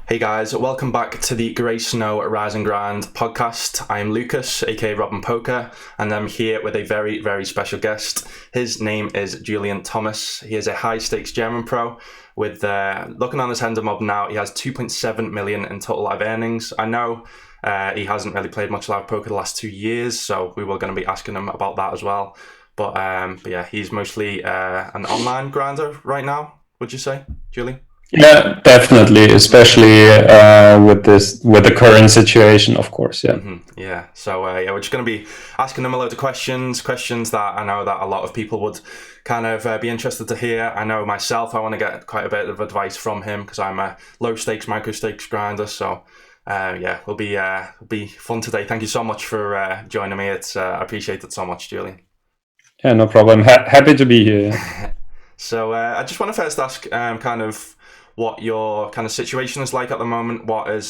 Hey guys, welcome back to the Grey Snow Rise and Grind podcast. I am Lucas, aka Robin Poker, and I'm here with a very, very special guest. His name is Julian Thomas. He is a high stakes German pro with, looking on his Hender mob now, he has 2.7 million in total live earnings. I know he hasn't really played much live poker the last 2 years, so we were going to be asking him about that as well. But yeah, he's mostly an online grinder right now, would you say, Julian? Yeah, definitely, especially with the current situation, of course. Yeah. Mm-hmm. Yeah. So yeah, we're just going to be asking him a load of questions that I know that a lot of people would kind of be interested to hear. I know myself, I want to get quite a bit of advice from him because I'm a low stakes, micro stakes grinder. So yeah, it'll be fun today. Thank you so much for joining me. It's I appreciate it so much, Julian. Yeah, no problem. Happy to be here. So I just want to first ask kind of what your kind of situation is like at the moment.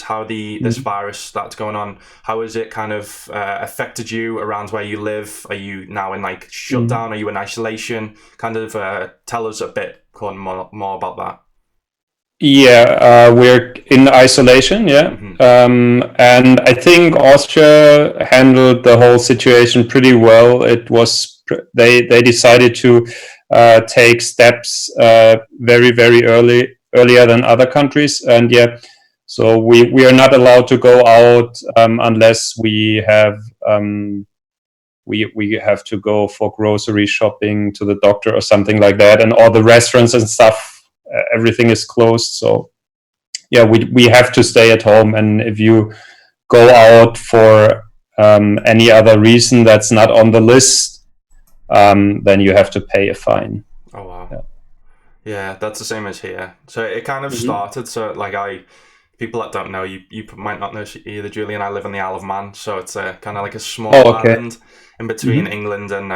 How this virus that's going on, how has it kind of affected you around where you live? Are you now in like shutdown? Are you in isolation? Kind of tell us a bit more about that. Yeah, we're in isolation, yeah. And I think Austria handled the whole situation pretty well. They decided to take steps very, very earlier than other countries, and yeah, so we are not allowed to go out unless we have we have to go for grocery shopping, to the doctor or something like that, and all the restaurants and stuff, everything is closed. So yeah, we have to stay at home, and if you go out for any other reason that's not on the list, then you have to pay a fine. Oh wow. Yeah, that's the same as here. So it kind of started. So like people that don't know, you might not know either, Julian. I live in the Isle of Man, so it's kind of like a small island in between England and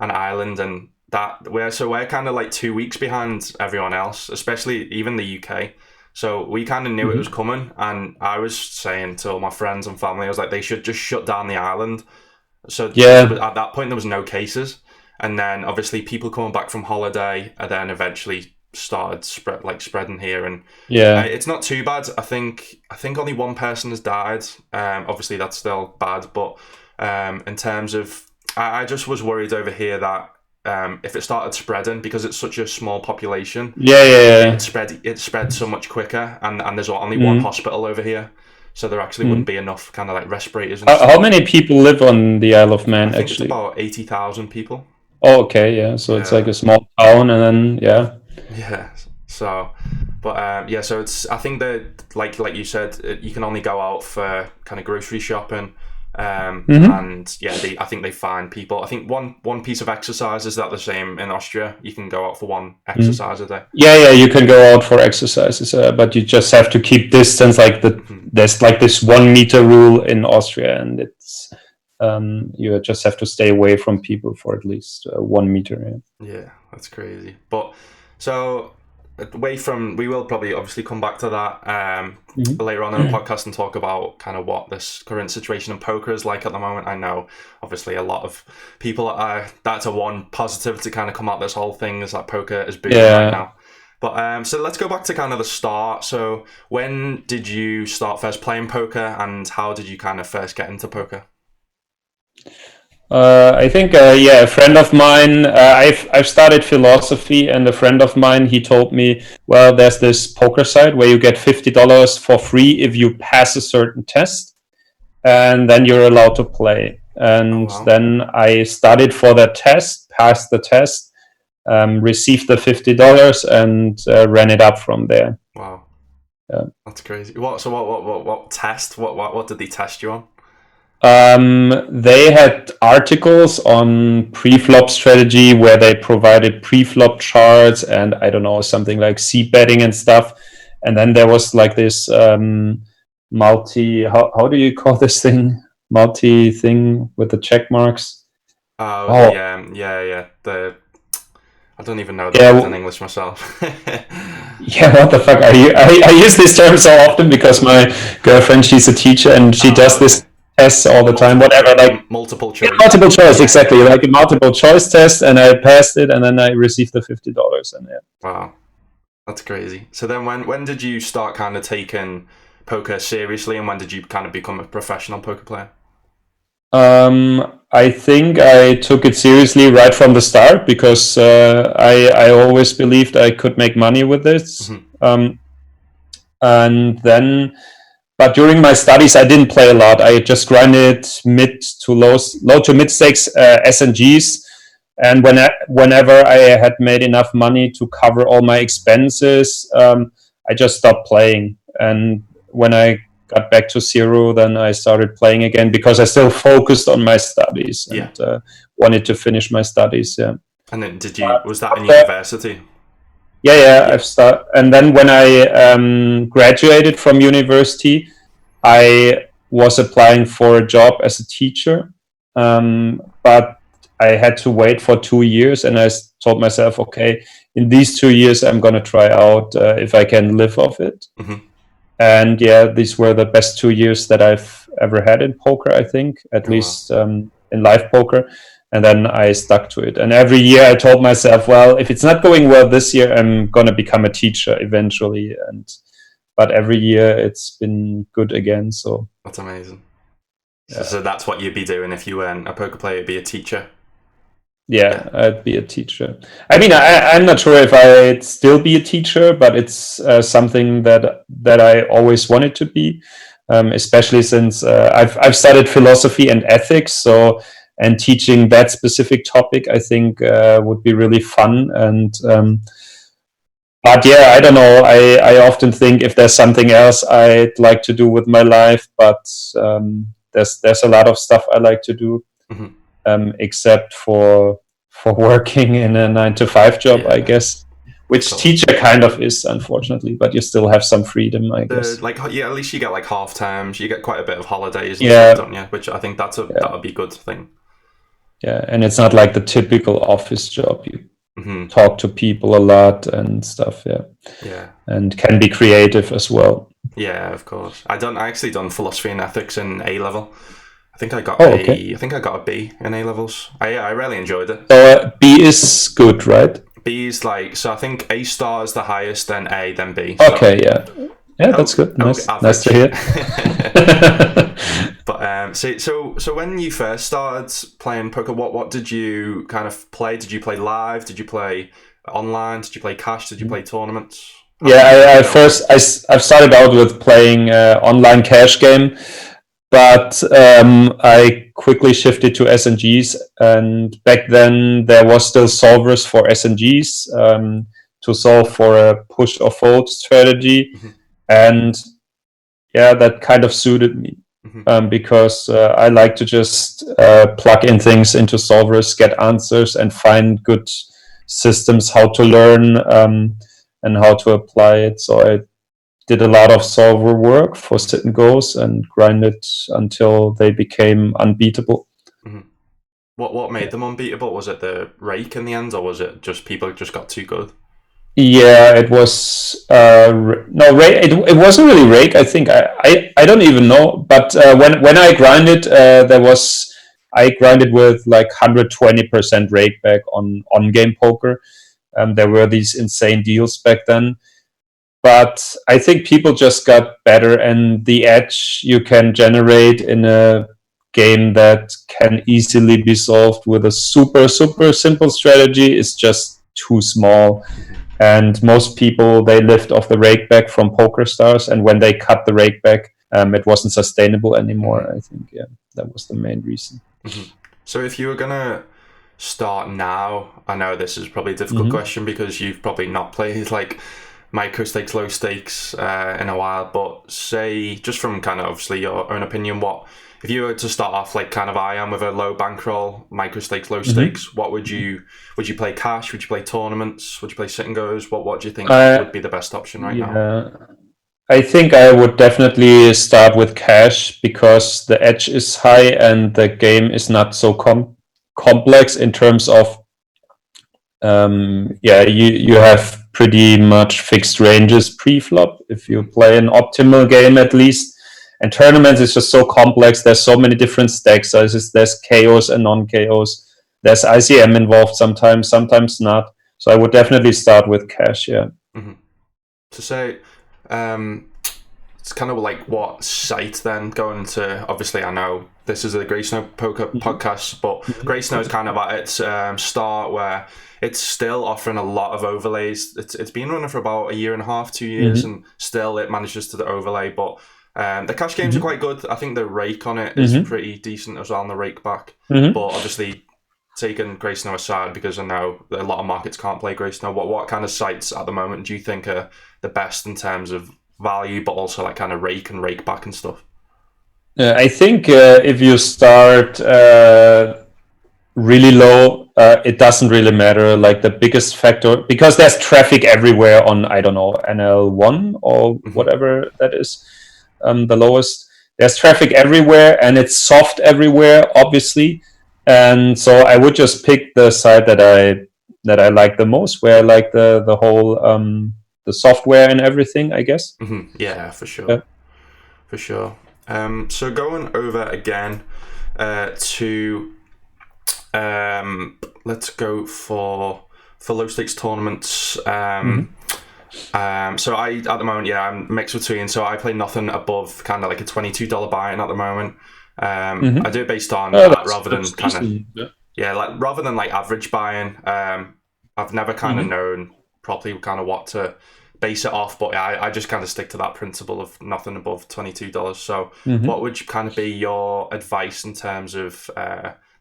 Ireland, and we're kind of like 2 weeks behind everyone else, especially even the UK. So we kind of knew it was coming, and I was saying to all my friends and family, I was like, they should just shut down the island. So at that point there was no cases. And then obviously people coming back from holiday and then eventually started spreading here, and it's not too bad. I think only one person has died. Obviously that's still bad, but in terms of, I just was worried over here that if it started spreading, because it's such a small population, it spread so much quicker, and there's only one hospital over here. So there actually wouldn't be enough kind of like respirators. How many people live on the Isle of Man? I think actually, it's about 80,000 people. Oh, okay, yeah. So it's like a small town, and then Yeah. So, but so it's. I think that like you said, you can only go out for kind of grocery shopping, and I think they fine people. I think one piece of exercise, is that the same in Austria? You can go out for one exercise a day. Yeah, you can go out for exercises, but you just have to keep distance. Like there's like this 1 meter rule in Austria, and it's. You just have to stay away from people for at least 1 meter. Yeah, that's crazy. But so we will probably obviously come back to that later on in the podcast and talk about kind of what this current situation in poker is like at the moment. I know obviously a lot of people that's a one positive to kind of come out this whole thing, is that poker is booming right now. But so let's go back to kind of the start. So when did you start first playing poker, and how did you kind of first get into poker? I think a friend of mine, I've started philosophy, and a friend of mine, he told me, well, there's this poker site where you get $50 for free if you pass a certain test, and then you're allowed to play. And then I studied for that test, passed the test, received the $50, and ran it up from there. Wow. Yeah. That's crazy. What test? What did they test you on? They had articles on pre-flop strategy where they provided pre-flop charts, and I don't know, something like seed betting and stuff. And then there was like this how do you call this thing? Multi thing with the check marks. Yeah. I don't even know that in English myself. Yeah, what the fuck? I use this term so often because my girlfriend, she's a teacher, and she does this tests all the time, whatever, like multiple choice. Multiple choice, exactly, like a multiple choice test, and I passed it, and then I received the $50, and Wow. That's crazy. So then when did you start kind of taking poker seriously, and when did you kind of become a professional poker player? I think I took it seriously right from the start because I always believed I could make money with this. Mm-hmm. And then, but during my studies, I didn't play a lot. I just grinded low to mid stakes SNGs. And whenever I had made enough money to cover all my expenses, I just stopped playing. And when I got back to zero, then I started playing again because I still focused on my studies and wanted to finish my studies. Yeah. And then was that in university? Yeah. I've started, and then when I graduated from university, I was applying for a job as a teacher, but I had to wait for 2 years, and I told myself, okay, in these 2 years, I'm going to try out if I can live off it. Mm-hmm. And yeah, these were the best 2 years that I've ever had in poker, I think, at least in live poker. And then I stuck to it. And every year I told myself, well, if it's not going well this year, I'm going to become a teacher eventually. But every year it's been good again. So that's amazing. Yeah. So that's what you'd be doing if you weren't a poker player, you'd be a teacher. Yeah, I'd be a teacher. I mean, I'm not sure if I'd still be a teacher, but it's something that I always wanted to be, especially since I've studied philosophy and ethics. And teaching that specific topic, I think, would be really fun. And but yeah, I don't know. I often think if there's something else I'd like to do with my life, but there's a lot of stuff I like to do. Mm-hmm. Except for working in a 9-to-5 job, I guess, which teacher kind of is, unfortunately, but you still have some freedom, I guess. At least you get like half terms, you get quite a bit of holidays and stuff, don't you? Which I think that would be a good thing. Yeah, and it's not like the typical office job. You talk to people a lot and stuff, and can be creative as well. Yeah, of course. I actually done philosophy and ethics in A level. I think I got a B in A levels. I really enjoyed it. So B is good, right? B is so I think A star is the highest, then A, then B. Okay, yeah, that's good. Nice to hear. But so when you first started playing poker, what did you kind of play? Did you play live? Did you play online? Did you play cash? Did you play tournaments? I've started out with playing online cash game. But I quickly shifted to SNGs, and back then there was still solvers for SNGs to solve for a push or fold strategy, and that kind of suited me because I like to just plug in things into solvers, get answers, and find good systems how to learn and how to apply it. So I did a lot of solver work for sit and goes and grinded until they became unbeatable. Mm-hmm. What made them unbeatable? Was it the rake in the end, or was it just people just got too good? Yeah, it was no rake. It wasn't really rake. I think I don't even know. But when I grinded, I grinded with like 120% rake back on game poker. There were these insane deals back then. But I think people just got better, and the edge you can generate in a game that can easily be solved with a super, super simple strategy is just too small. And most people, they lived off the rake back from Poker Stars, and when they cut the rake back, it wasn't sustainable anymore. I think, that was the main reason. Mm-hmm. So if you were going to start now, I know this is probably a difficult question because you've probably not played like micro stakes, low stakes in a while, but say, just from kind of obviously your own opinion, if you were to start off like kind of I am with a low bankroll, micro stakes, low stakes, what would you play cash? Would you play tournaments? Would you play sit and goes? What do you think would be the best option right now? I think I would definitely start with cash because the edge is high and the game is not so complex in terms of you have pretty much fixed ranges pre-flop if you play an optimal game at least. And tournaments is just so complex. There's so many different stacks sizes. There's KOs and non-KOs. There's ICM involved sometimes not. So I would definitely start with cash, yeah. Mm-hmm. to say, it's kind of like what site then going into. Obviously, I know this is a Grey Snow Poker podcast, but Grey Snow is kind of at its start where it's still offering a lot of overlays. It's been running for about a year and a half, 2 years, and still it manages to overlay. But the cash games are quite good. I think the rake on it is pretty decent as well, on the rake back. But obviously, taking Grey Snow aside, because I know a lot of markets can't play Grey Snow, what kind of sites at the moment do you think are the best in terms of value, but also like kind of rake and rake back and stuff? I think if you start really low, it doesn't really matter. Like the biggest factor, because there's traffic everywhere on, I don't know, NL1 or whatever that is, the lowest. There's traffic everywhere, and it's soft everywhere, obviously. And so I would just pick the side that I like the most, where I like the whole the software and everything, I guess. Yeah, for sure. For sure. So going over again to let's go for low stakes tournaments. So I at the moment, I'm mixed between. So I play nothing above kind of like a $22 buy-in at the moment. I do it based on that rather than kind of rather than like average buy-in. I've never kind of known properly kind of what to base it off, but I just kind of stick to that principle of nothing above $22. So what would kind of be your advice in terms of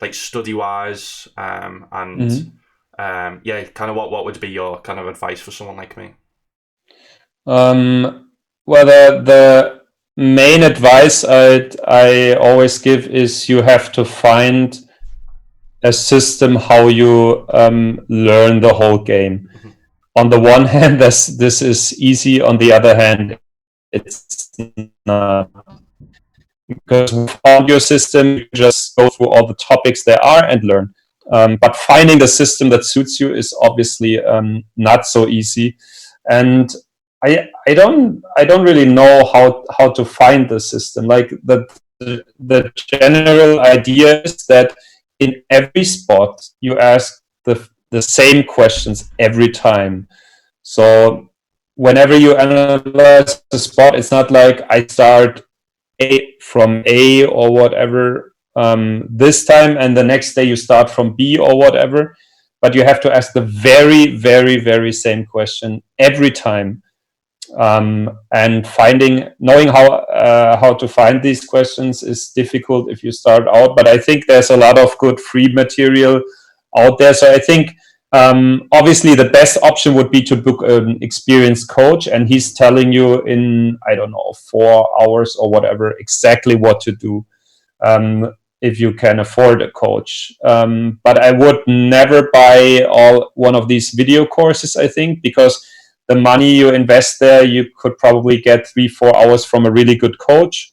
like study wise and kind of what would be your kind of advice for someone like me? Well, the main advice I always give is you have to find a system how you learn the whole game. On the one hand, this is easy. On the other hand, it's not. Because without your system, you just go through all the topics there are and learn. But finding the system that suits you is obviously not so easy. And I don't really know how to find the system. Like the general idea is that in every spot you ask the same questions every time. So whenever you analyze the spot, it's not like I start from A or whatever this time, and the next day you start from B or whatever. But you have to ask the very, very, very same question every time. And knowing how to find these questions is difficult if you start out. But I think there's a lot of good free material out there. So I think obviously the best option would be to book an experienced coach, and he's telling you in, I don't know, 4 hours or whatever exactly what to do, if you can afford a coach. But I would never buy one of these video courses, I think, because the money you invest there, you could probably get 3-4 hours from a really good coach,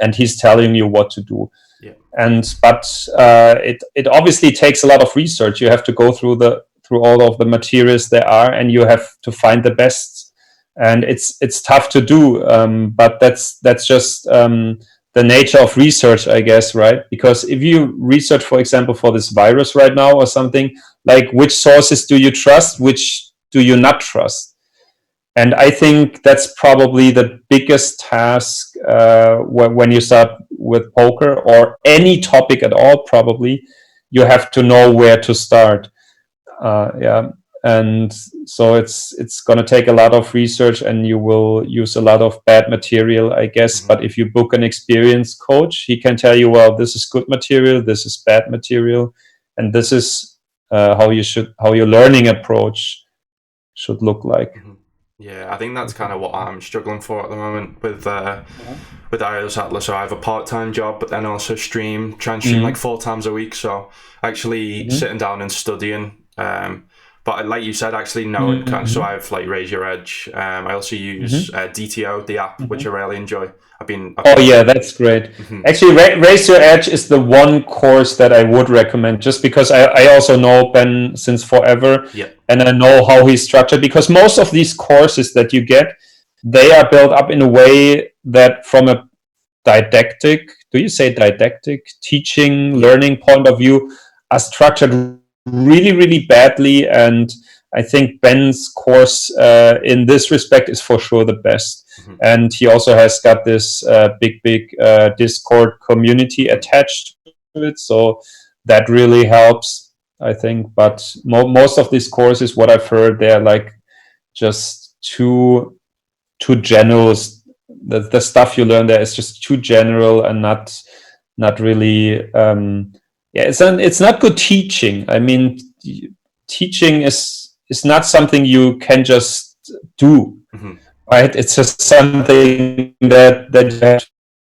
and he's telling you what to do. But it obviously takes a lot of research. You have to go through all of the materials there are, and you have to find the best. And it's tough to do, but that's just the nature of research, I guess, right? Because if you research, for example, for this virus right now or something, like which sources do you trust, which do you not trust? And I think that's probably the biggest task when you start with poker or any topic at all. Probably you have to know where to start. And so it's going to take a lot of research, and you will use a lot of bad material, I guess. But if you book an experienced coach, he can tell you, well, this is good material, this is bad material, and this is how your learning approach should look like. Yeah, I think that's kind of what I'm struggling for at the moment with iOS Atlas. So I have a part-time job, but then also try and stream like 4 times a week. So actually sitting down and studying. But like you said, actually knowing, so I have like Raise Your Edge. I also use DTO, the app, which I really enjoy. That's great. Actually, Raise Your Edge is the one course that I would recommend, just because I also know Ben since forever, and I know how he's structured, because most of these courses that you get, they are built up in a way that from a didactic teaching, learning point of view, are structured really, really badly, and I think Ben's course in this respect is for sure the best. And he also has got this big Discord community attached to it, so that really helps, I think. But most of these courses, what I've heard, they're like just too general. The stuff you learn there is just too general and not really. It's not good teaching. I mean, teaching is not something you can just do. Right? It's just something that you have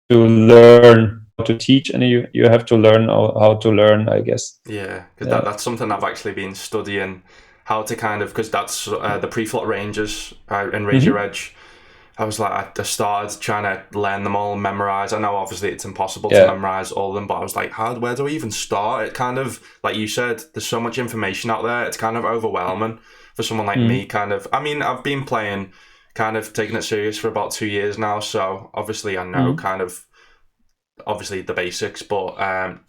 to learn how to teach, and you have to learn how to learn, I guess. Yeah, because that's something I've actually been studying, how to kind of, because that's the pre-flop ranges in Raise Your Edge. I was like, I started trying to learn them all and memorize. I know obviously it's impossible to memorize all of them, but I was like, where do I even start? It kind of, like you said, there's so much information out there. It's kind of overwhelming for someone like me, kind of. I mean, I've been playing, kind of taking it serious for about 2 years now, so obviously I know kind of, obviously the basics, but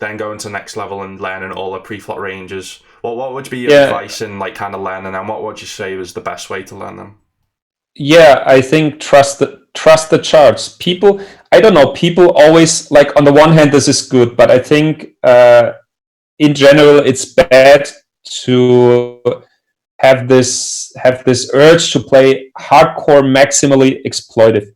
then going to the next level and learning all the pre-flop ranges. What would be your advice in like kind of learning them? What would you say was the best way to learn them? Yeah, I think trust the charts. People, I don't know, people always, like, on the one hand this is good, but I think in general it's bad to have this urge to play hardcore, maximally exploitive.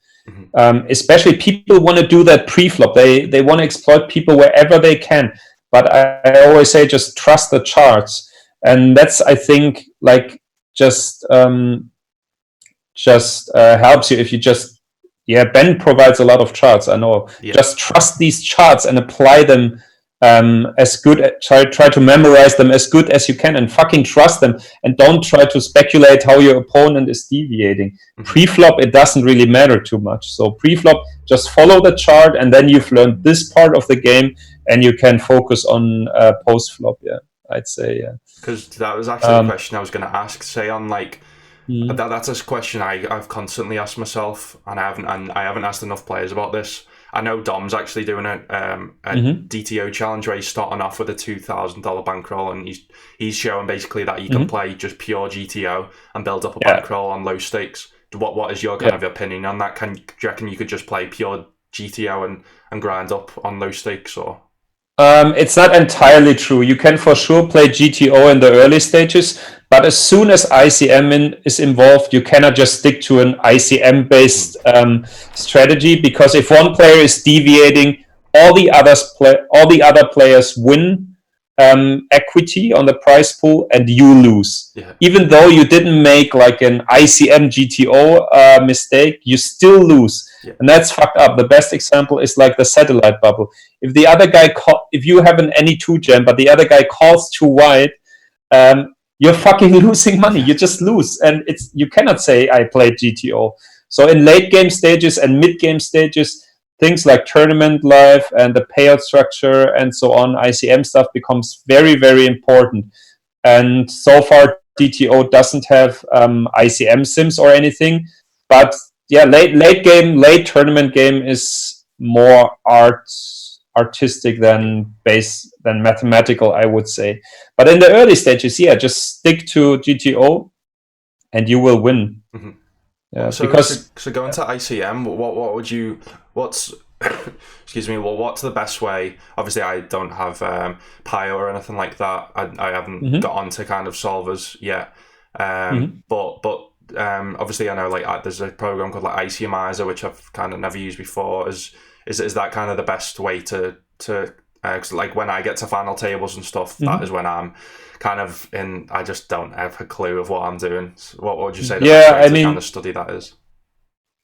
Especially people want to do that pre-flop. They want to exploit people wherever they can. But I always say just trust the charts, and that's, I think, like just helps you if you just Ben provides a lot of charts. I know. Just trust these charts and apply them as good. Try to memorize them as good as you can, and fucking trust them, and don't try to speculate how your opponent is deviating. Pre-flop, it doesn't really matter too much. So pre-flop, just follow the chart, and then you've learned this part of the game, and you can focus on post-flop. I'd say. Because that was actually a question I was going to ask. Say on like. That's a question I've constantly asked myself, and I haven't asked enough players about this. I know Dom's actually doing a DTO challenge where he's starting off with a $2,000 bankroll, and he's showing basically that you can play just pure GTO and build up a bankroll on low stakes. What is your kind of opinion on that? Do you reckon you could just play pure GTO and grind up on low stakes, or? It's not entirely true. You can for sure play GTO in the early stages, but as soon as ICM is involved, you cannot just stick to an ICM-based strategy, because if one player is deviating, all the other players win equity on the prize pool, and you lose. Even though you didn't make like an ICM GTO mistake, you still lose. And that's fucked up. The best example is like the satellite bubble. If the other guy if you have an any 2 jam, but the other guy calls too wide, you're fucking losing money. You just lose, and you cannot say I played GTO. So in late game stages and mid game stages, things like tournament life and the payout structure and so on, ICM stuff becomes very, very important. And so far, GTO doesn't have ICM sims or anything, but late tournament game is more artistic than mathematical, I would say. But in the early stages, just stick to GTO, and you will win. So going to ICM, what's excuse me, what's the best way? Obviously I don't have Pio or anything like that. I haven't got onto kind of solvers yet, but obviously I know like there's a program called like ICMizer, which I've kind of never used before. Is that kind of the best way to cause like when I get to final tables and stuff, that is when I'm kind of in. I just don't have a clue of what I'm doing. So what would you say the best way to kind of study that is?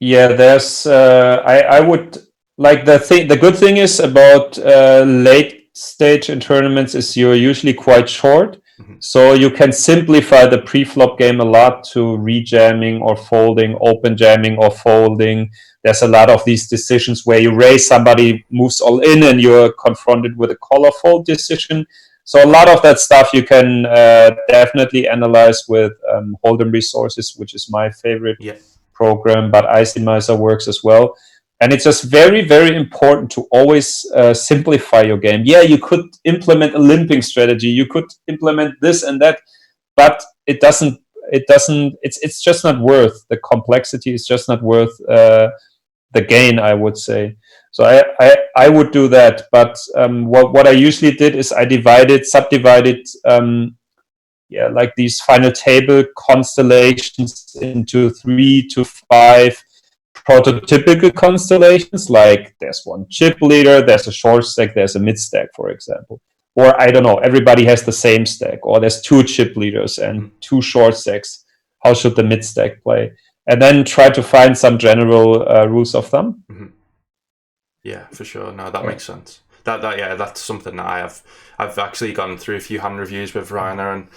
There's I would like the good thing is about late stage in tournaments is you're usually quite short. So you can simplify the pre-flop game a lot to rejamming or folding, open jamming or folding. There's a lot of these decisions where you raise, somebody moves all in, and you're confronted with a call or fold decision. So a lot of that stuff you can definitely analyze with Hold'em Resources, which is my favorite program, but ICMizer works as well. And it's just very, very important to always simplify your game. You could implement a limping strategy. You could implement this and that, but it doesn't it doesn't. It's just not worth the complexity. It's just not worth the gain, I would say. So I would do that. But what I usually did is I subdivided. Like these final table constellations into 3 to 5 prototypical constellations. Like there's one chip leader, there's a short stack, there's a mid stack, for example. Or I don't know, everybody has the same stack, or there's 2 chip leaders and 2 short stacks. How should the mid stack play? And then try to find some general rules of thumb. Mm-hmm. Yeah, for sure. No, that makes sense. That's something that I've actually gone through a few hand reviews with Rainer, and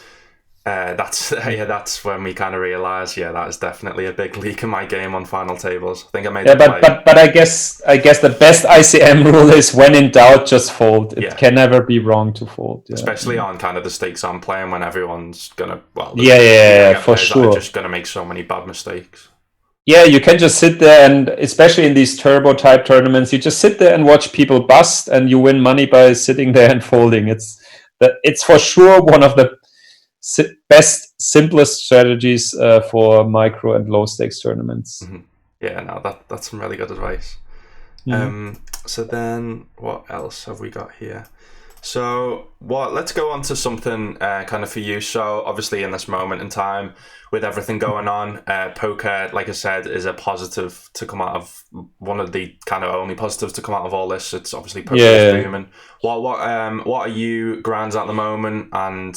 that's when we kind of realised, that is definitely a big leak in my game on final tables. I think I made but I guess the best ICM rule is when in doubt, just fold. It can never be wrong to fold. Especially on kind of the stakes I'm playing, when everyone's gonna for sure, just gonna make so many bad mistakes. Yeah, you can just sit there, and especially in these turbo type tournaments, you just sit there and watch people bust, and you win money by sitting there and folding. It's for sure one of the best, simplest strategies for micro and low stakes tournaments. Mm-hmm. Yeah, no, that's some really good advice. Mm-hmm. So then, what else have we got here? So let's go on to something kind of for you. So obviously in this moment in time, with everything going on, poker, like I said, is a positive to come out of, one of the kind of only positives to come out of all this. It's obviously poker is booming. What are you grinds at the moment, and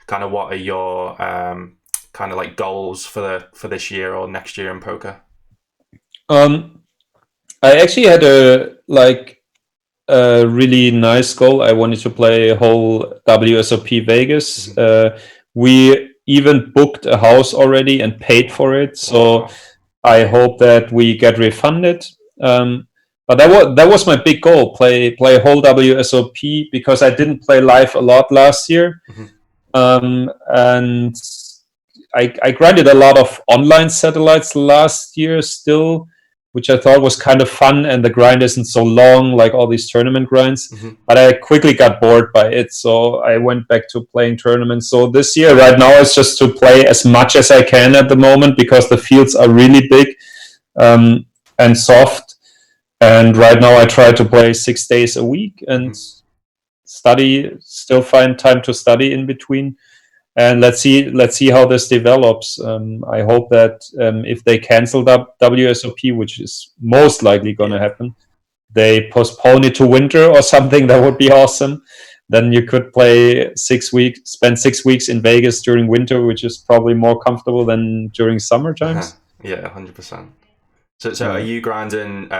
kind of what are your kind of like goals for this year or next year in poker? I actually had a really nice goal. I wanted to play a whole WSOP Vegas. Mm-hmm. We even booked a house already and paid for it. So I hope that we get refunded. But that was my big goal: play a whole WSOP, because I didn't play live a lot last year. Mm-hmm. And I grinded a lot of online satellites last year still, which I thought was kind of fun, and the grind isn't so long like all these tournament grinds. Mm-hmm. But I quickly got bored by it, so I went back to playing tournaments. So this year, right now, is just to play as much as I can at the moment, because the fields are really big and soft. And right now I try to play 6 days a week and study, still find time to study in between. And let's see how this develops. I hope that if they cancel WSOP, which is most likely going to happen, they postpone it to winter or something. That would be awesome. Then you could spend 6 weeks in Vegas during winter, which is probably more comfortable than during summer times. Yeah, 100%. So are you grinding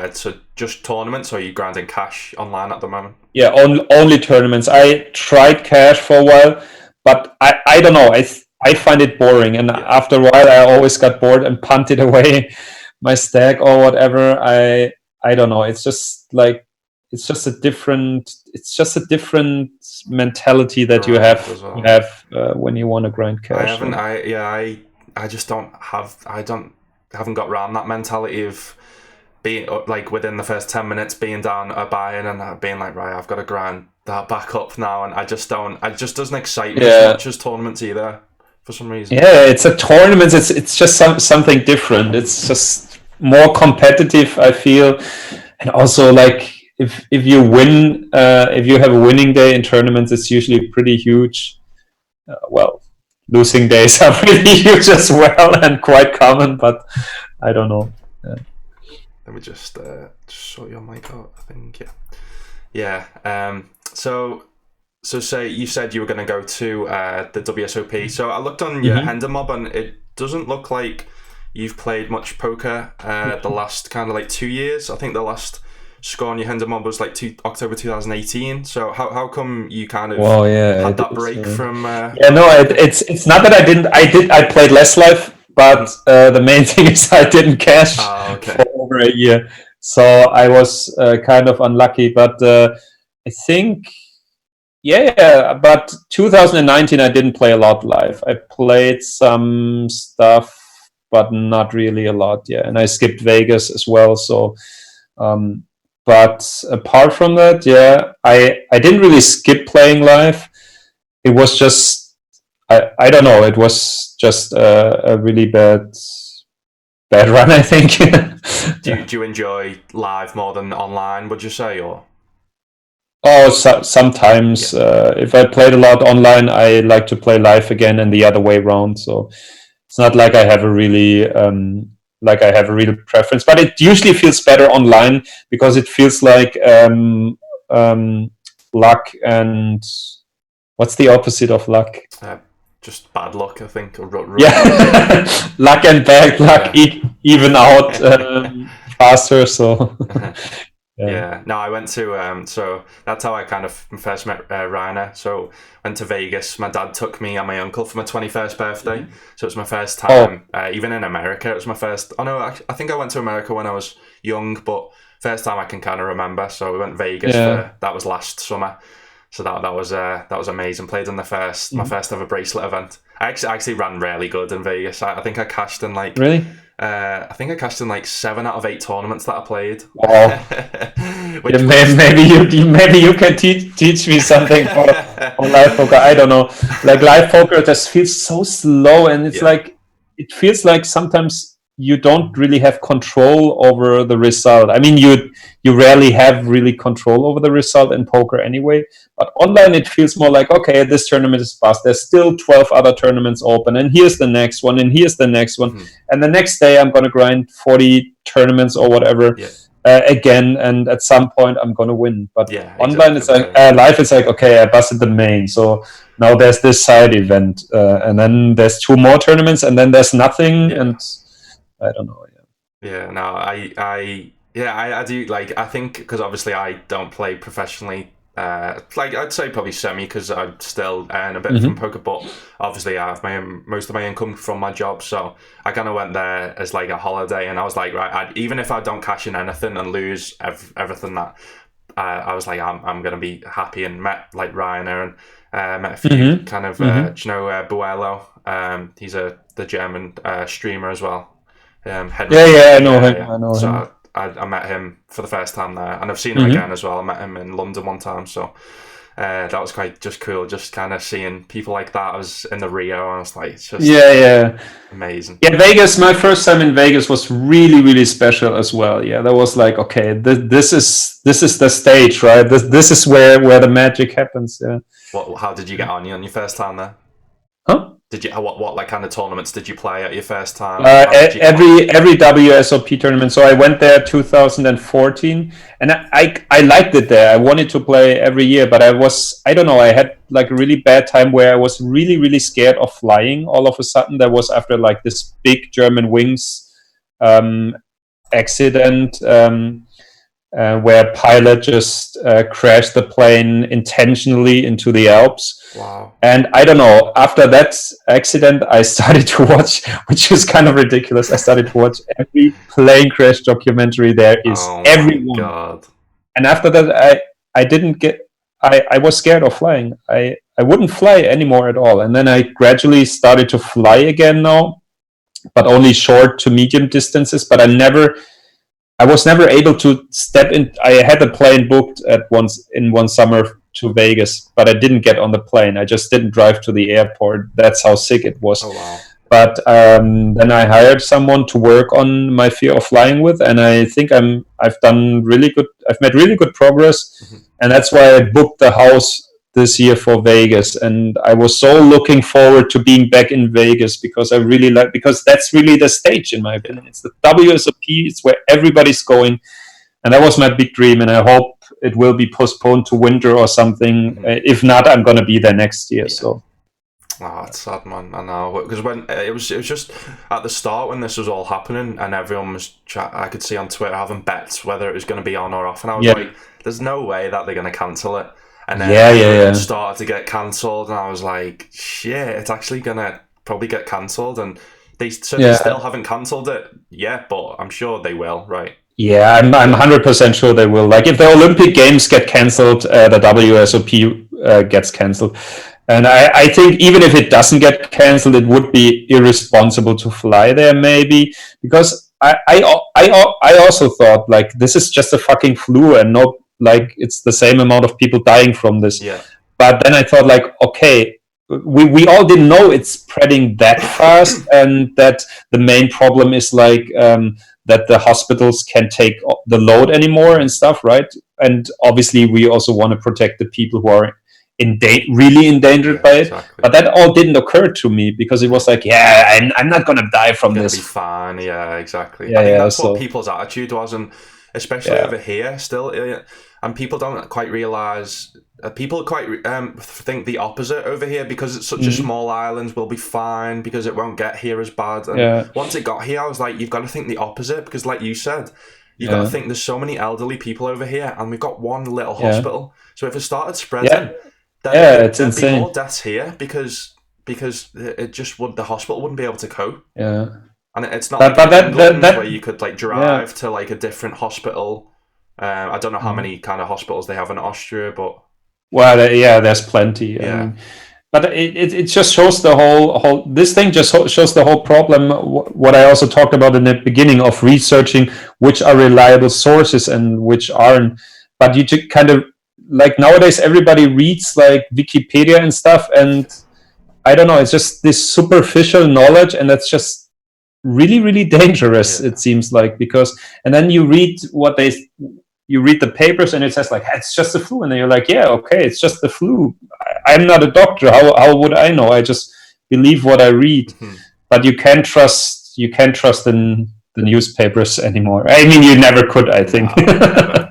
just tournaments, or are you grinding cash online at the moment? Yeah, only tournaments. I tried cash for a while, but I don't know. I find it boring, and after a while, I always got bored and punted away my stack or whatever. I don't know. It's just a different mentality that you have when you want to grind cash. I haven't got around that mentality of being like within the first 10 minutes being down a buy-in and being like, right, I've got to grind that back up now, and it just doesn't excite me as much as tournaments either, for some reason. Yeah, it's a tournament. It's just something different. It's just more competitive, I feel, and also like if you win, if you have a winning day in tournaments, it's usually pretty huge. Losing days are really huge as well and quite common, but I don't know. Let me just sort your mic out, I think. So say you said you were going to go to the WSOP. So I looked on your Hender mob, and it doesn't look like you've played much poker the last kind of like 2 years. I think the last score on your Hender mob was like October 2018. So how come you kind of had that break from? It's not that I didn't. I played less live, but the main thing is I didn't cash for over a year, so I was kind of unlucky. But I think, but 2019 I didn't play a lot live. I played some stuff, but not really a lot. Yeah, and I skipped Vegas as well. So. But apart from that, I didn't really skip playing live. It was just I don't know. It was just a really bad run, I think. Do you enjoy live more than online? Would you say, or? Oh, sometimes if I played a lot online, I like to play live again, and the other way around. So it's not like I have a really preference, but it usually feels better online because it feels like luck and what's the opposite of luck? Just bad luck, I think. Yeah, luck and bad luck even out faster. So. Yeah. No, I went to so that's how I kind of first met Rainer. So went to Vegas. My dad took me and my uncle for my 21st birthday. So it was my first time. Even in America, it was my first. Oh no, I think I went to America when I was young, but first time I can kind of remember. So we went to Vegas that was last summer. So that was amazing. Played in my first ever bracelet event. I actually ran really good in Vegas. I think I cashed in like really. I think I cashed in like 7 out of 8 tournaments that I played. Wow. Maybe you can teach me something for live poker. I don't know. Like live poker just feels so slow, and it's like it feels like sometimes you don't really have control over the result. I mean, you rarely have really control over the result in poker anyway. But online, it feels more like, okay, this tournament is fast. There's still 12 other tournaments open, and here's the next one, and here's the next one. Mm-hmm. And the next day, I'm going to grind 40 tournaments or whatever again, and at some point, I'm going to win. But online, it's like, live, it's like, okay, I busted the main. So now there's this side event, and then there's 2 more tournaments, and then there's nothing, and I don't know. No, I do, like, I think, because obviously I don't play professionally, like I'd say probably semi, because I still earn a bit from poker, but obviously I have most of my income from my job, so I kind of went there as like a holiday, and I was like, right, even if I don't cash in anything and lose everything that I was like, I'm gonna be happy, and met like Rainer and met a few kind of Buello, he's the German streamer as well. I know him. So I met him for the first time there, and I've seen him again as well. I met him in London one time, so that was quite just cool. Just kind of seeing people like that. I was in the Rio, and I was like, it's just amazing. Yeah, Vegas. My first time in Vegas was really, really special as well. Yeah, that was like, okay, this is the stage, right? This is where the magic happens. Yeah. How did you get on your first time there? Huh? Did you what like kind of tournaments did you play at your first time? Every WSOP tournament. So I went there 2014, and I liked it there. I wanted to play every year, but I don't know. I had like a really bad time where I was really, really scared of flying. All of a sudden, that was after like this big German wings accident. Where a pilot just crashed the plane intentionally into the Alps. Wow. And I don't know, after that accident, I started to watch, which is kind of ridiculous, I started to watch every plane crash documentary there is. Everyone. God. And after that, I was scared of flying. I wouldn't fly anymore at all. And then I gradually started to fly again now, but only short to medium distances. But I was never able to step in. I had a plane booked in one summer to Vegas, but I didn't get on the plane. I just didn't drive to the airport. That's how sick it was. Oh, wow. But then I hired someone to work on my fear of flying with, and I think I've done really good. I've made really good progress, and that's why I booked the house this year for Vegas, and I was so looking forward to being back in Vegas because because that's really the stage, in my opinion. It's the WSOP, it's where everybody's going, and that was my big dream, and I hope it will be postponed to winter or something. If not, I'm going to be there next year. So. Oh, it's sad, man. I know, because when it was just at the start when this was all happening, and everyone was I could see on Twitter having bets whether it was going to be on or off, and I was like, "There's no way that they're going to cancel it." And then it started to get cancelled, and I was like, shit, it's actually going to probably get cancelled. And they still haven't cancelled it yet, but I'm sure they will, right? Yeah, I'm 100% sure they will. Like, if the Olympic Games get cancelled, the WSOP gets cancelled. And I think even if it doesn't get cancelled, it would be irresponsible to fly there, maybe. Because I also thought, like, this is just a fucking flu and it's the same amount of people dying from this. Yeah. But then I thought, like, okay, we all didn't know it's spreading that fast, and that the main problem is like that the hospitals can't take the load anymore and stuff, right? And obviously, we also want to protect the people who are really endangered by it. Exactly. But that all didn't occur to me because it was like, I'm not gonna die from this. Be fine. Yeah, exactly. Yeah, I think that's what people's attitude was, and especially over here still. And people don't quite realize. People quite think the opposite over here because it's such a small island. We'll be fine because it won't get here as bad. And once it got here, I was like, you've got to think the opposite because, like you said, you've got to think there's so many elderly people over here, and we've got one little hospital. So if it started spreading, there'd be more deaths here because it just the hospital wouldn't be able to cope. Yeah, and it's not like England where you could like drive to like a different hospital. I don't know how many kind of hospitals they have in Austria, but there's plenty. But it just shows the whole. This thing just shows the whole problem. What I also talked about in the beginning of researching which are reliable sources and which aren't. But you just kind of like nowadays everybody reads like Wikipedia and stuff, and I don't know. It's just this superficial knowledge, and that's just really, really dangerous. It seems like and then you read you read the papers and it says like it's just the flu, and then you're like, yeah, okay, it's just the flu. I'm not a doctor. How would I know? I just believe what I read. But you can't trust the newspapers anymore. I mean, you never could, I think.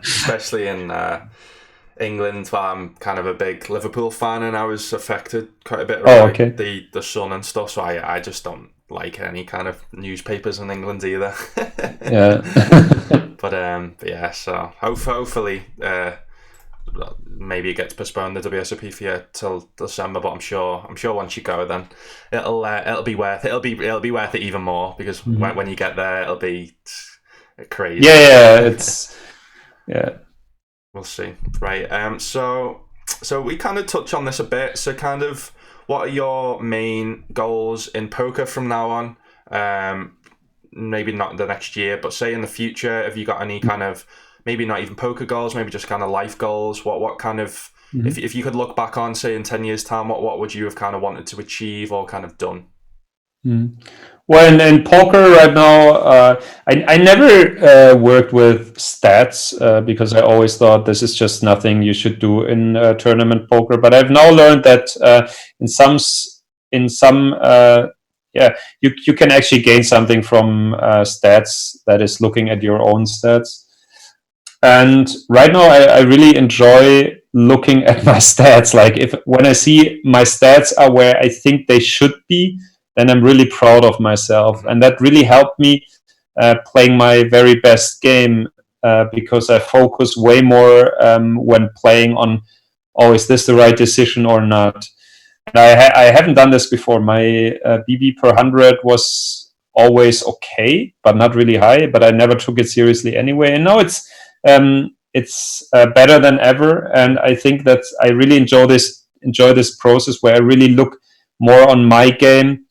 Especially in England, where I'm kind of a big Liverpool fan, and I was affected quite a bit by the Sun and stuff. So I just don't like any kind of newspapers in England either. But yeah, so hopefully maybe it gets postponed, the WSOP for you till December. But I'm sure once you go, then it'll be worth it even more because when you get there, it'll be crazy. We'll see. Right. So we kind of touch on this a bit. So kind of, what are your main goals in poker from now on? Maybe not the next year, but say in the future, have you got any kind of, maybe not even poker goals, maybe just kind of life goals? What kind of, if you could look back on, say in 10 years time, what would you have kind of wanted to achieve or kind of done? Well, in poker right now, I never worked with stats because I always thought this is just nothing you should do in tournament poker. But I've now learned that in some you can actually gain something from stats, that is looking at your own stats. And right now, I really enjoy looking at my stats. Like when I see my stats are where I think they should be, then I'm really proud of myself. And that really helped me playing my very best game because I focus way more when playing on, is this the right decision or not? And I haven't done this before. My BB per 100 was always okay, but not really high. But I never took it seriously anyway. And now it's better than ever. And I think that I really enjoy this process where I really look more on my game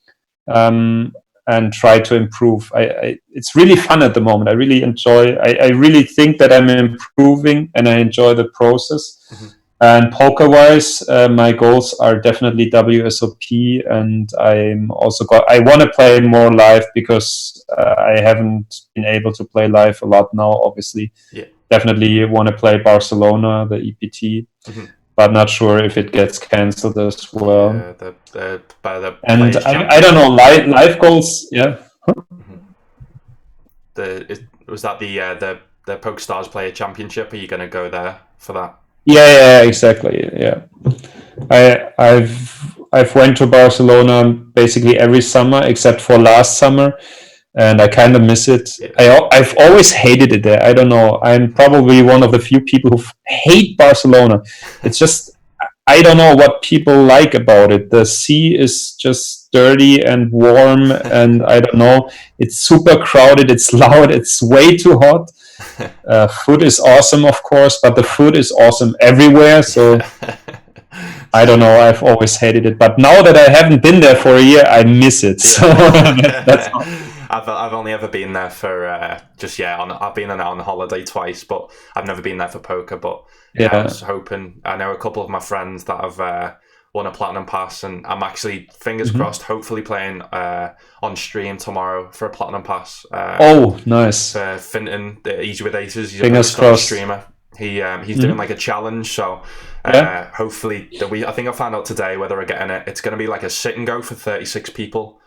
and try to improve. It's really fun at the moment. I really enjoy. I really think that I'm improving, and I enjoy the process. And poker-wise, my goals are definitely WSOP, and I want to play more live because I haven't been able to play live a lot now, obviously. Definitely want to play Barcelona, the EPT, but not sure if it gets cancelled as well. And I don't know, live goals, Was that the PokerStars Player Championship? Are you going to go there for that? Yeah, exactly. Yeah, I've went to Barcelona basically every summer except for last summer, and I kind of miss it. I've always hated it there. I don't know. I'm probably one of the few people who hate Barcelona. It's just, I don't know what people like about it. The sea is just dirty and warm, and I don't know. It's super crowded. It's loud. It's way too hot. Food is awesome, of course, but the food is awesome everywhere. So I don't know. I've always hated it, but now that I haven't been there for a year, I miss it. So that's not... I've only ever been there for I've been there on holiday twice, but I've never been there for poker. But I was hoping. I know a couple of my friends that have won a platinum pass, and I'm actually fingers crossed, hopefully playing on stream tomorrow for a platinum pass. Nice. For Finton, the Easy with Aces. He's Fingers a crossed. streamer. He's doing like a challenge, so hopefully I think I found out today whether we're getting it. It's going to be like a sit and go for 36 people.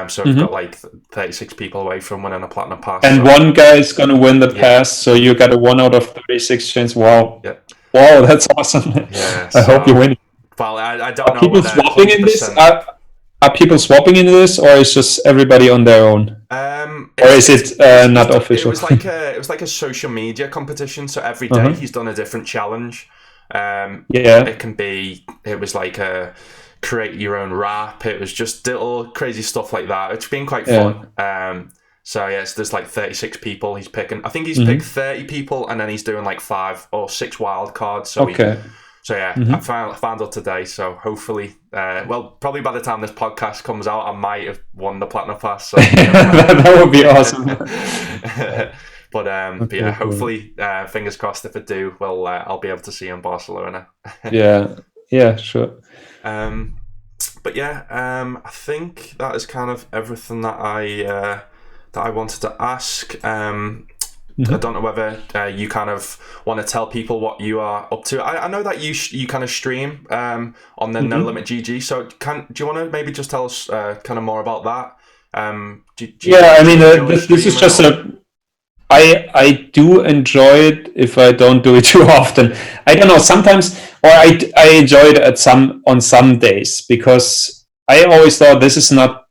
So we've got like 36 people away from winning a platinum pass. And one guy is going to win the pass, so you got a 1 out of 36 chance. Wow. Yeah. Wow, that's awesome. Yeah, I hope you win. Well, I don't know. Are people swapping in this? Are people swapping into this, or is just everybody on their own? Or is it not official? It was like a social media competition. So every day he's done a different challenge. It was like a create your own rap. It was just little crazy stuff like that. It's been quite fun. So yes, there's like 36 people he's picking. I think he's picked 30 people, and then he's doing like 5 or 6 wild cards. So I found out today. So hopefully, probably by the time this podcast comes out, I might have won the platinum pass. So, that would be awesome. But yeah, hopefully, fingers crossed. If I do, well, I'll be able to see you in Barcelona. Yeah, sure. But yeah, I think that is kind of everything that I wanted to ask. I don't know whether you kind of want to tell people what you are up to. I know that you kind of stream on the No Limit GG. So do you want to maybe just tell us kind of more about that? This is just I do enjoy it if I don't do it too often. I don't know, sometimes, or I enjoy it on some days, because I always thought this is not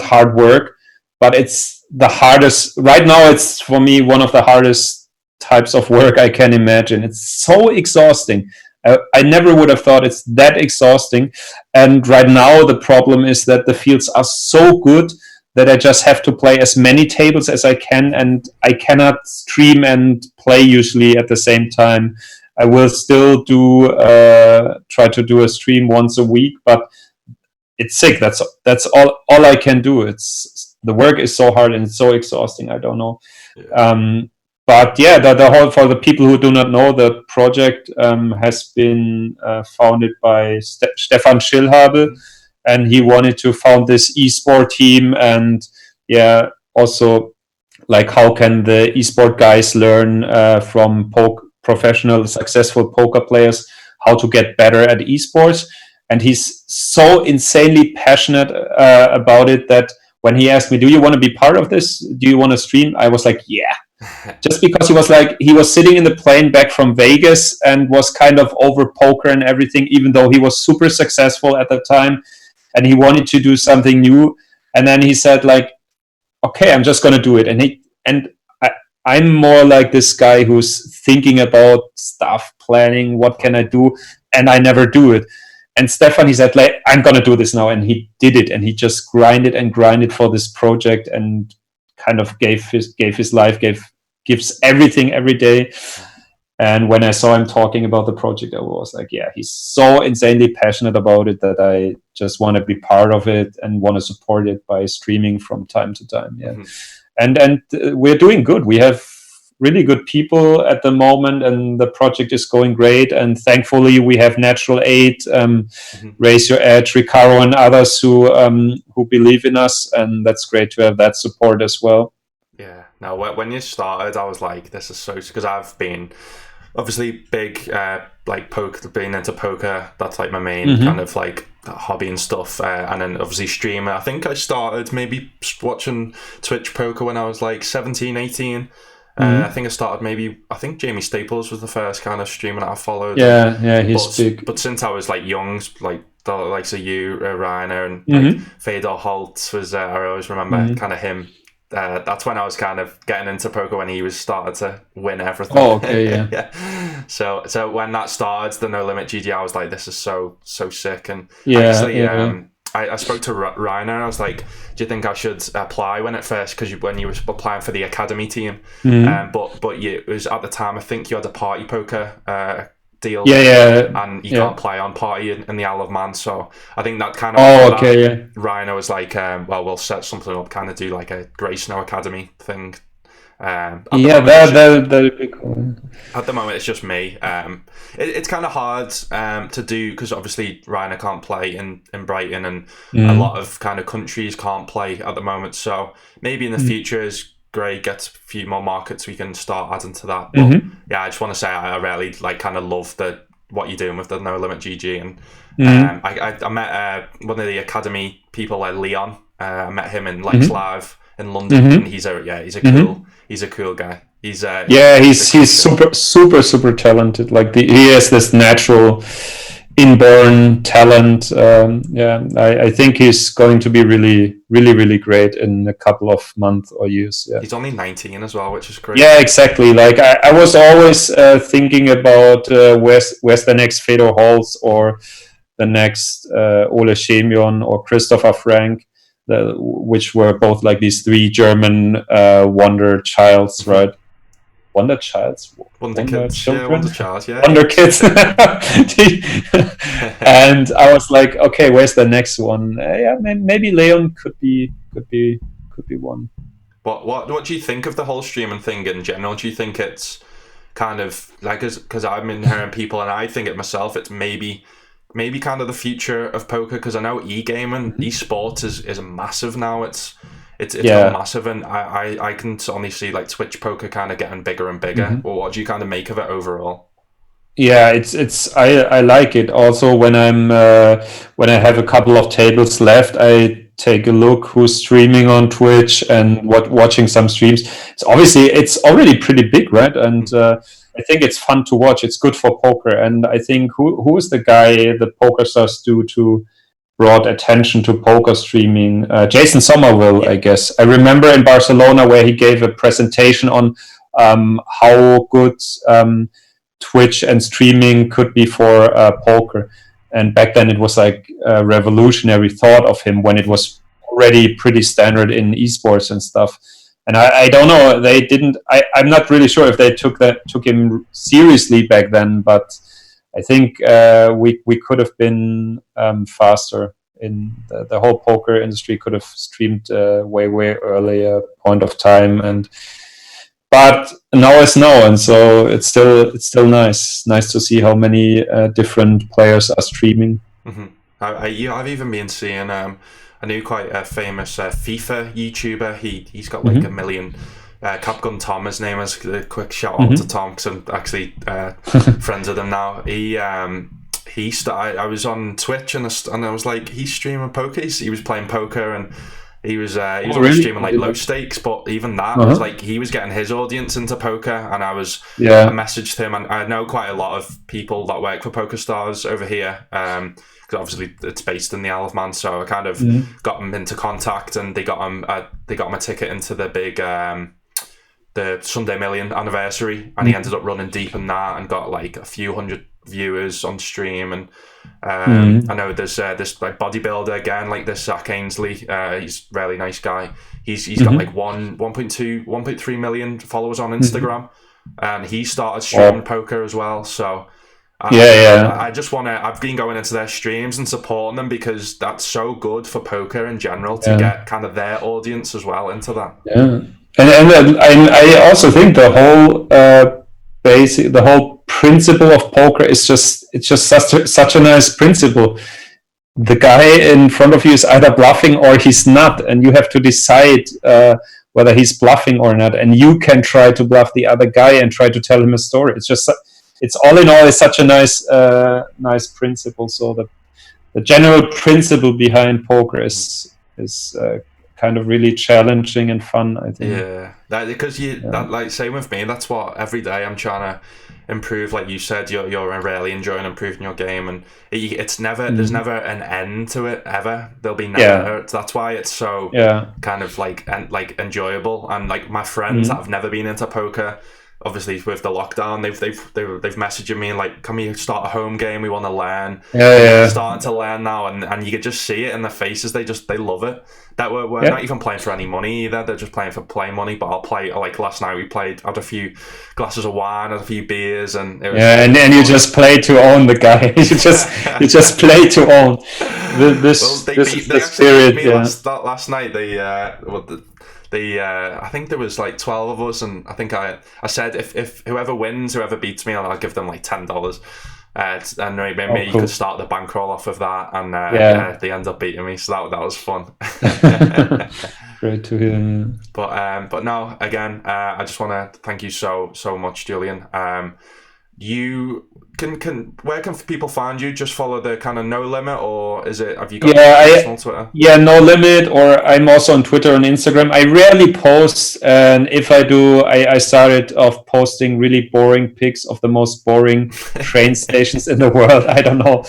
hard work, but it's the hardest right now. It's for me one of the hardest types of work I can imagine. It's so exhausting. I never would have thought it's that exhausting. And right now the problem is that the fields are so good that I just have to play as many tables as I can, and I cannot stream and play usually at the same time. I will still try to do a stream once a week, but it's sick. That's all I can do. The work is so hard and it's so exhausting. I don't know. Yeah. But yeah, the whole, for the people who do not know, the project has been founded by Stefan Schillhabel, and he wanted to found this esport team, and also like how can the esport guys learn from professional successful poker players how to get better at esports. And he's so insanely passionate about it that when he asked me, do you want to be part of this? Do you want to stream? I was like, yeah. Just because he was sitting in the plane back from Vegas and was kind of over poker and everything, even though he was super successful at the time, and he wanted to do something new. And then he said like, okay, I'm just going to do it. I'm more like this guy who's thinking about stuff, planning, what can I do? And I never do it. And Stefan, he said, like, I'm going to do this now. And he did it. And he just grinded for this project, and kind of gave his life, gives everything every day. And when I saw him talking about the project, I was like, yeah, he's so insanely passionate about it that I just want to be part of it and want to support it by streaming from time to time. Yeah. And we're doing good. We have really good people at the moment, and the project is going great. And thankfully, we have Natural Aid, Raise Your Edge, Ricaro, and others who believe in us, and that's great to have that support as well. Yeah. Now, when you started, I was like, this is so, because I've been obviously big, like being into poker. That's like my main kind of like hobby and stuff. And then obviously streamer. I think I started maybe watching Twitch poker when I was like 17, 18. I think I think Jamie Staples was the first kind of streamer that I followed. Yeah, he's big. But since I was like young, like the likes of you, Reiner, and like Fedor Holt was, I always remember kind of him. That's when I was kind of getting into poker, when he was started to win everything. Oh, okay, yeah. Yeah. So when that started, the No Limit GG, I was like, this is so sick. And I spoke to Reiner, and I was like, do you think I should apply when you were applying for the academy team? But it was at the time, I think you had a party poker deal. And you can't play on party in the Isle of Man. So I think that kind of Reiner was like, well, we'll set something up, kind of do like a Grey Snow Academy thing. Yeah, that'd be cool. At the moment, it's just me. It's kind of hard to do because obviously Ryanair can't play in Brighton, and a lot of kind of countries can't play at the moment. So maybe in the future, as Gray gets a few more markets, we can start adding to that. But yeah, I just want to say I really kind of love what you're doing with the No Limit GG, and I met one of the academy people, Leon. I met him in Live in London, and he's a cool guy. He's super talented. Like he has this natural inborn talent. I think he's going to be really great in a couple of months or years. Yeah. He's only 19 as well, which is great. Yeah, exactly. Like I was always thinking about where's the next Fedor Holz or the next Ole Schemion or Christopher Frank, which were both like these three German wonder childs, right? Wonder Childs? Wonder Kids. Children? Yeah, Wonder Child, yeah. Wonder Kids. And I was like, okay, where's the next one? Maybe Leon could be one. What do you think of the whole streaming thing in general? Do you think it's kind of like, because I've been hearing people, and I think it myself, it's maybe kind of the future of poker, because I know e-gaming, esports is massive now. It's gone massive, and I can certainly see like Twitch poker kind of getting bigger and bigger. Or what do you kind of make of it overall? Yeah, I like it. Also, when when I have a couple of tables left, I take a look who's streaming on Twitch and watching some streams. It's already pretty big, right? And I think it's fun to watch. It's good for poker, and I think who is the guy the Poker Stars do to brought attention to poker streaming? Jason Somerville, I guess. I remember in Barcelona where he gave a presentation on how good Twitch and streaming could be for poker. And back then it was like a revolutionary thought of him when it was already pretty standard in esports and stuff. And I don't know, they didn't. I'm not really sure if they took him seriously back then, but I think we could have been faster in the whole poker industry. Could have streamed way earlier point of time, but now is now, and so it's still nice to see how many different players are streaming. I've even been seeing a new quite famous FIFA YouTuber. He's got like 1 million. Capgun Tom, his name is. A quick shout out to Tom, because I'm actually friends with him now. I was on Twitch and I was like, he's streaming poker. He was playing poker, and he was only streaming like low stakes, but even that was like he was getting his audience into poker, and I messaged him, and I know quite a lot of people that work for Poker Stars over here. Because obviously it's based in the Isle of Man, so I kind of got him into contact, and they got him a ticket into the big the Sunday Million anniversary, and he ended up running deep in that and got like a few hundred viewers on stream. And I know there's this like bodybuilder again, like this Zach Ainsley. He's a really nice guy. He's got like 1.3 million followers on Instagram, and he started streaming poker as well. So. I just want to. I've been going into their streams and supporting them, because that's so good for poker in general to get kind of their audience as well into that. Yeah, and I also think the whole principle of poker is just such a nice principle. The guy in front of you is either bluffing or he's not, and you have to decide whether he's bluffing or not. And you can try to bluff the other guy and try to tell him a story. It's all in all, it's such a nice principle. So the general principle behind poker is kind of really challenging and fun, I think. Yeah, because like same with me. That's what every day I'm trying to improve. Like you said, you're really enjoying improving your game, and it's never there's never an end to it ever. There'll be never. That's why it's so kind of like enjoyable. And like my friends that have never been into poker, obviously with the lockdown, they've messaged me and like, can we start a home game? We want to learn. Starting to learn now, and you could just see it in their faces. They love it. That we're not even playing for any money either. They're just playing for play money. But I'll play, like last night we played, had a few glasses of wine, had a few beers, and it was and then you just play to own the guy. you just play to own. This is the spirit. Last night I think there was like 12 of us, and I think I said if whoever wins, whoever beats me, I'll give them like $10. And maybe you could start the bankroll off of that, and they end up beating me, so that was fun. Great to hear. But no, again, I just want to thank you so much, Julian. You can where can people find you? Just follow the kind of No Limit, or have you got personal Twitter? Yeah, No Limit, or I'm also on Twitter and Instagram. I rarely post, and if I do, I started off posting really boring pics of the most boring train stations in the world. I don't know,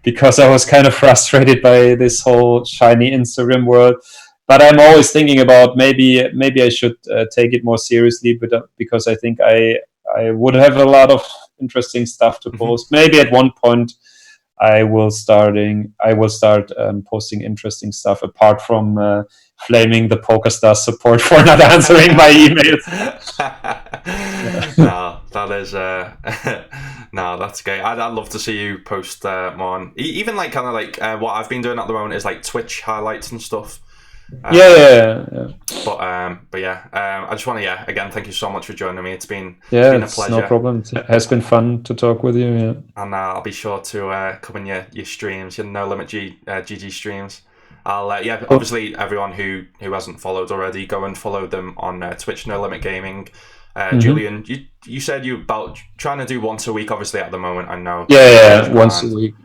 because I was kind of frustrated by this whole shiny Instagram world. But I'm always thinking about maybe I should take it more seriously, but because I think I would have a lot of interesting stuff to post. Maybe at one point I will start posting interesting stuff apart from flaming the PokerStars support for not answering my emails. No, that is no, that's great. I'd love to see you post more on, even like kind of like what I've been doing at the moment is like Twitch highlights and stuff. Yeah. But yeah, I just want to again thank you so much for joining me. It's been a pleasure. No problem. It has been fun to talk with you. Yeah, and I'll be sure to come in your streams, your No Limit GG streams. I'll obviously everyone who hasn't followed already, go and follow them on Twitch, No Limit Gaming. Julian, you said you about trying to do once a week. Obviously at the moment, I know. Yeah, once a week.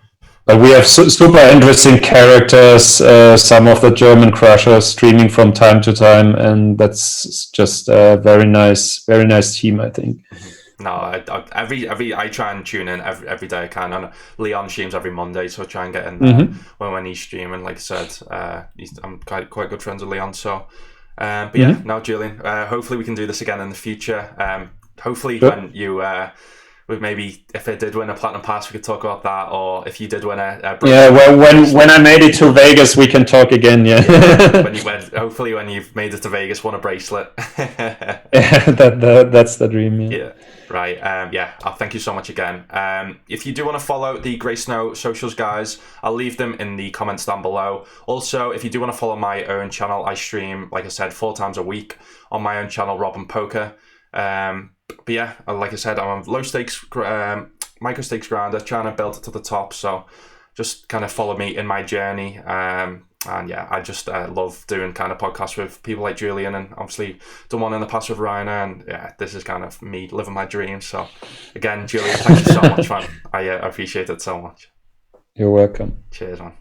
But we have super interesting characters, some of the German crushers streaming from time to time, and that's just a very nice team, I think. No, I try and tune in every day I can. And Leon streams every Monday, so I try and get in there when he's streaming. Like I said, I'm quite good friends with Leon. So, but no, Julian. Hopefully we can do this again in the future. Hopefully when you. Maybe if I did win a Platinum Pass, we could talk about that, or if you did win a well, when I made it to Vegas, we can talk again. Hopefully when you've made it to Vegas, won a bracelet. That's the dream. Yeah. Right. Thank you so much again. If you do want to follow the Grey Snow socials, guys, I'll leave them in the comments down below. Also, if you do want to follow my own channel, I stream, like I said, 4 times a week on my own channel, Rob and Poker. But yeah, like I said, I'm a low stakes, micro stakes grinder, trying to build it to the top. So just kind of follow me in my journey. And yeah, I just love doing kind of podcasts with people like Julian, and obviously done one in the past with Rainer. And yeah, this is kind of me living my dreams. So again, Julian, thank you so much, man. I appreciate it so much. You're welcome. Cheers, man.